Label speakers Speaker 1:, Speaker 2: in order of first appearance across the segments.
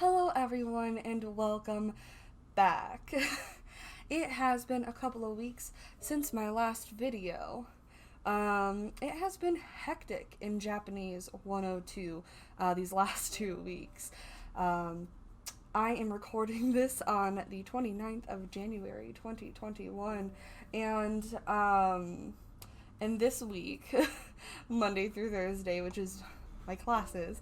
Speaker 1: Hello everyone and welcome back. It has been a couple of weeks since my last video. It has been hectic in Japanese 102 these last 2 weeks. I am recording this on the 29th of January 2021 and this week, Monday through Thursday, which is my classes,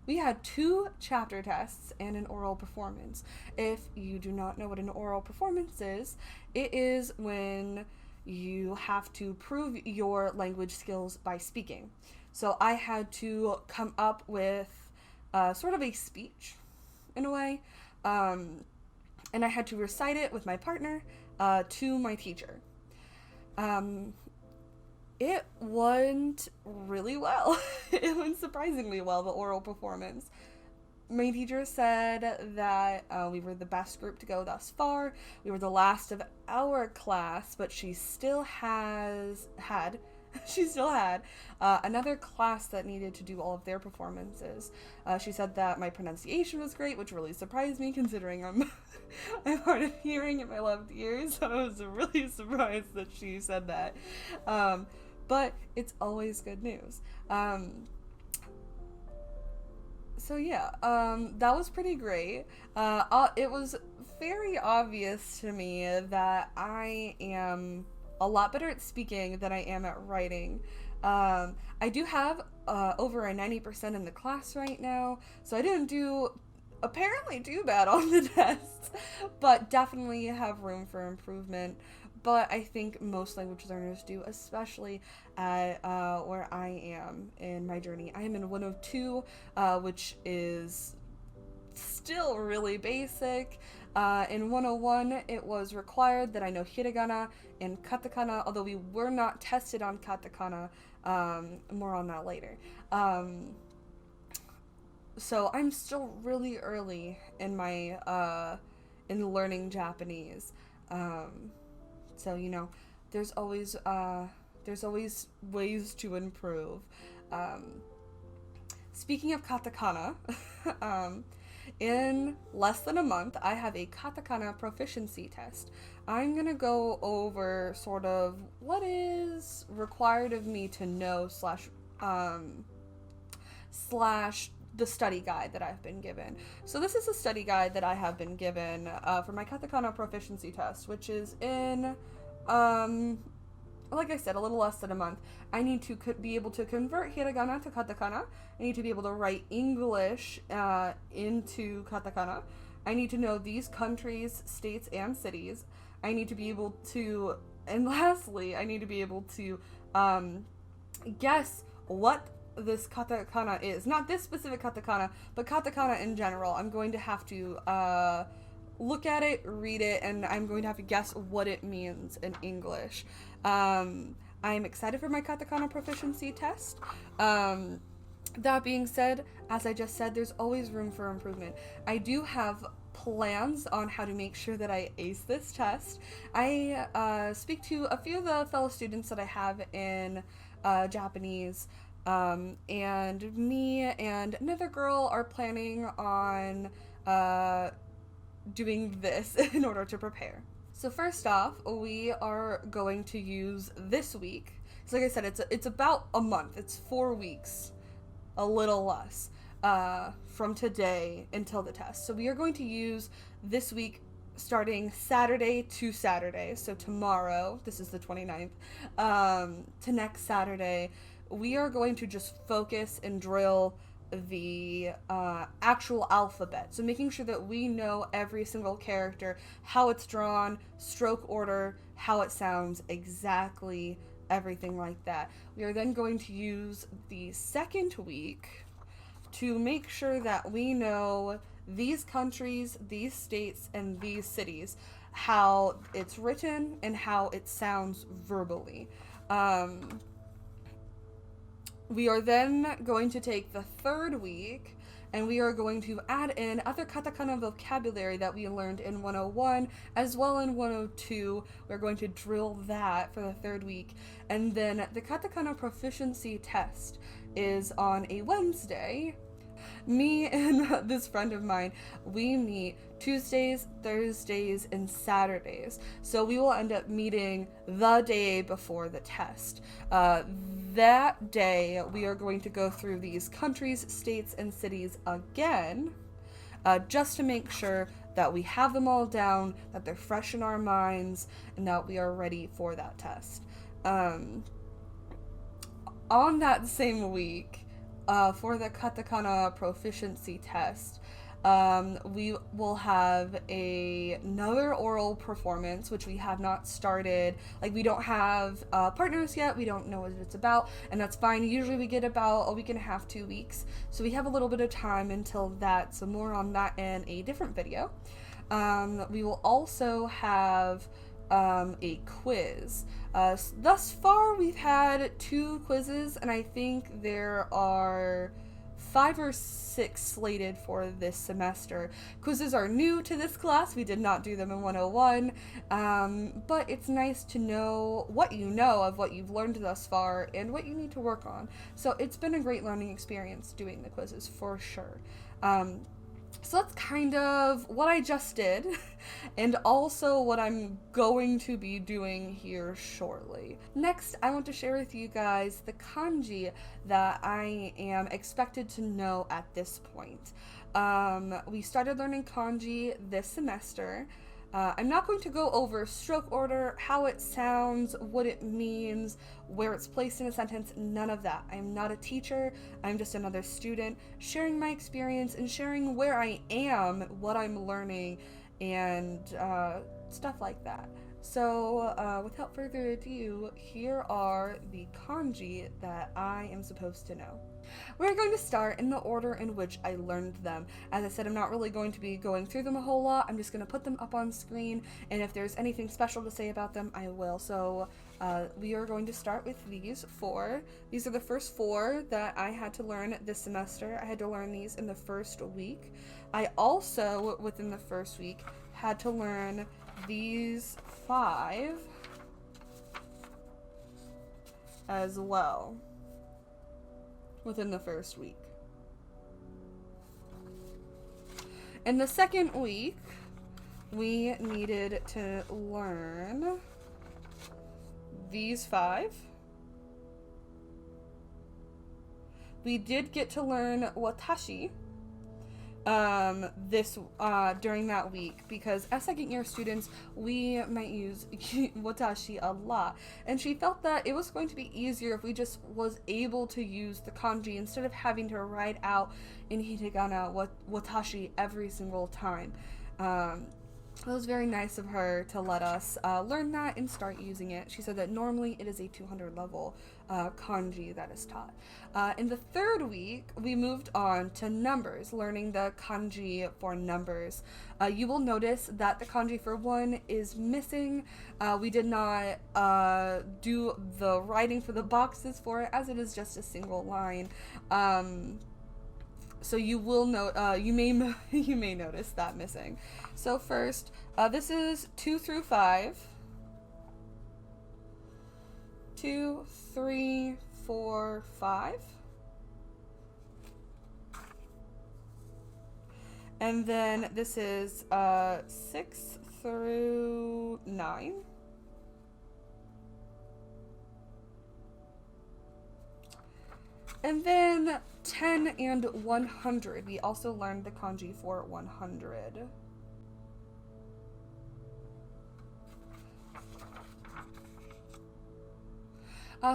Speaker 1: we had 2 chapter tests and an oral performance. If you do not know what an oral performance is, it is when you have to prove your language skills by speaking. So I had to come up with sort of a speech, in a way, and I had to recite it with my partner to my teacher. It went really well. It went surprisingly well, the oral performance. My teacher said that we were the best group to go thus far. We were the last of our class, but she still had another class that needed to do all of their performances. She said that my pronunciation was great, which really surprised me considering I'm hard of hearing in my left ear, so I was really surprised that she said that. But it's always good news. So yeah, that was pretty great. It was very obvious to me that I am a lot better at speaking than I am at writing. I do have over a 90% in the class right now, so I didn't apparently do bad on the tests, but definitely have room for improvement. But I think most language learners do, especially at where I am in my journey. I am in 102, which is still really basic. In 101, it was required that I know hiragana and katakana, although we were not tested on katakana. More on that later. So I'm still really early in my in learning Japanese. So there's always ways to improve. Speaking of katakana, in less than a month, I have a Katakana Proficiency test. I'm gonna go over sort of what is required of me to know slash the study guide that I've been given. So this is a study guide that I have been given for my Katakana Proficiency test, which is in, like I said, a little less than a month. I need to be able to convert hiragana to katakana. I need to be able to write English into katakana. I need to know these countries, states, and cities. I need to be able to, and lastly, I need to be able to guess what this katakana is. Not this specific katakana, but katakana in general. I'm going to have to look at it, read it, and I'm going to have to guess what it means in English. I'm excited for my Katakana Proficiency test. That being said, as I just said, there's always room for improvement. I do have plans on how to make sure that I ace this test. I speak to a few of the fellow students that I have in Japanese, and me and another girl are planning on doing this in order to prepare. So first off, we are going to use this week. So like I said, it's about a month. It's 4 weeks, a little less, from today until the test. So we are going to use this week starting Saturday to Saturday. So tomorrow, this is the 29th, to next Saturday, we are going to just focus and drill the actual alphabet. So making sure that we know every single character, how it's drawn, stroke order, how it sounds, exactly everything like that. We are then going to use the second week to make sure that we know these countries, these states, and these cities, how it's written and how it sounds verbally. We are then going to take the third week and we are going to add in other katakana vocabulary that we learned in 101 as well in 102. We're going to drill that for the third week. And then the Katakana Proficiency test is on a Wednesday. Me and this friend of mine, we meet Tuesdays, Thursdays, and Saturdays. So we will end up meeting the day before the test. That day, we are going to go through these countries, states, and cities again, just to make sure that we have them all down, that they're fresh in our minds, and that we are ready for that test. On that same week, for the Katakana Proficiency test, we will have another oral performance, which we have not started. Like, we don't have partners yet. We don't know what it's about, and that's fine. Usually we get about a week and a half, 2 weeks. So we have a little bit of time until that. So more on that in a different video. We will also have a quiz. Thus far, we've had 2 quizzes, and I think there are 5 or 6 slated for this semester. Quizzes are new to this class. We did not do them in 101, but it's nice to know what you know of what you've learned thus far and what you need to work on. So it's been a great learning experience doing the quizzes for sure. So that's kind of what I just did, and also what I'm going to be doing here shortly. Next, I want to share with you guys the kanji that I am expected to know at this point. We started learning kanji this semester. I'm not going to go over stroke order, how it sounds, what it means, where it's placed in a sentence, none of that. I'm not a teacher, I'm just another student sharing my experience and sharing where I am, what I'm learning, and stuff like that. So without further ado, here are the kanji that I am supposed to know. We're going to start in the order in which I learned them. As I said, I'm not really going to be going through them a whole lot. I'm just going to put them up on screen, and if there's anything special to say about them, I will. So we are going to start with these 4. These are the first 4 that I had to learn this semester. I had to learn these in the first week. I also, within the first week, had to learn these 5 as well within the first week. In the second week, we needed to learn these 5. We did get to learn watashi during that week, because as second year students we might use watashi a lot, and she felt that it was going to be easier if we just was able to use the kanji instead of having to write out in hiragana watashi every single time. It was very nice of her to let us learn that and start using it. She said that normally it is a 200 level kanji that is taught. In the third week, we moved on to numbers, learning the kanji for numbers. You will notice that the kanji for 1 is missing. We did not do the writing for the boxes for it, as it is just a single line. So you will know, you may notice that missing. So first, this is 2 through 5. 2, 3, 4, 5. And then this is 6 through 9. And then 10 and 100. We also learned the kanji for 100.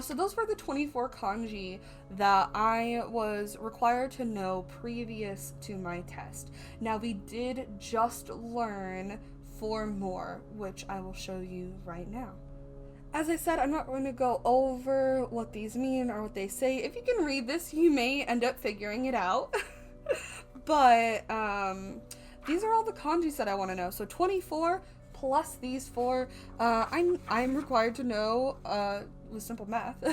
Speaker 1: So those were the 24 kanji that I was required to know previous to my test. Now we did just learn 4 more, which I will show you right now. As I said, I'm not going to go over what these mean or what they say. If you can read this, you may end up figuring it out. But these are all the kanjis that I want to know. So 24 plus these 4. I'm required to know, with simple math,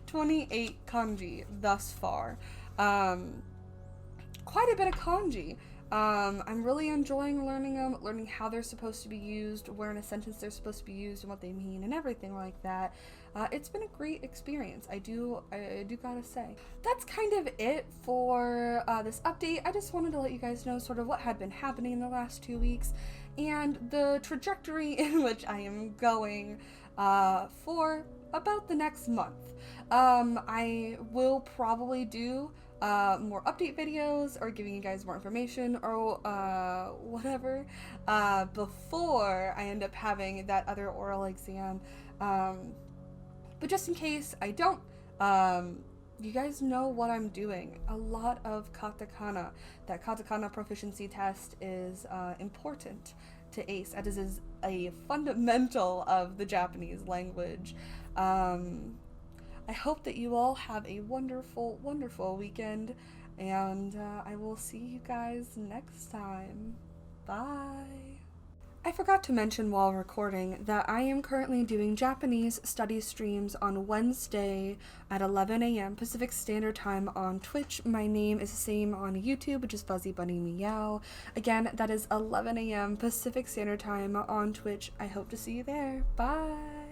Speaker 1: 28 kanji thus far. Quite a bit of kanji. I'm really enjoying learning them, learning how they're supposed to be used, where in a sentence they're supposed to be used, and what they mean, and everything like that. it's been a great experience. I do gotta say. That's kind of it for this update. I just wanted to let you guys know sort of what had been happening in the last 2 weeks and the trajectory in which I am going for about the next month. I will probably do more update videos or giving you guys more information or whatever before I end up having that other oral exam. But just in case I don't, you guys know what I'm doing. A lot of katakana. That Katakana Proficiency test is important to ace. That is a fundamental of the Japanese language. I hope that you all have a wonderful, wonderful weekend, and I will see you guys next time. Bye! I forgot to mention while recording that I am currently doing Japanese study streams on Wednesday at 11 a.m. Pacific Standard Time on Twitch. My name is the same on YouTube, which is Fuzzy Bunny Meow. Again, that is 11 a.m. Pacific Standard Time on Twitch. I hope to see you there. Bye!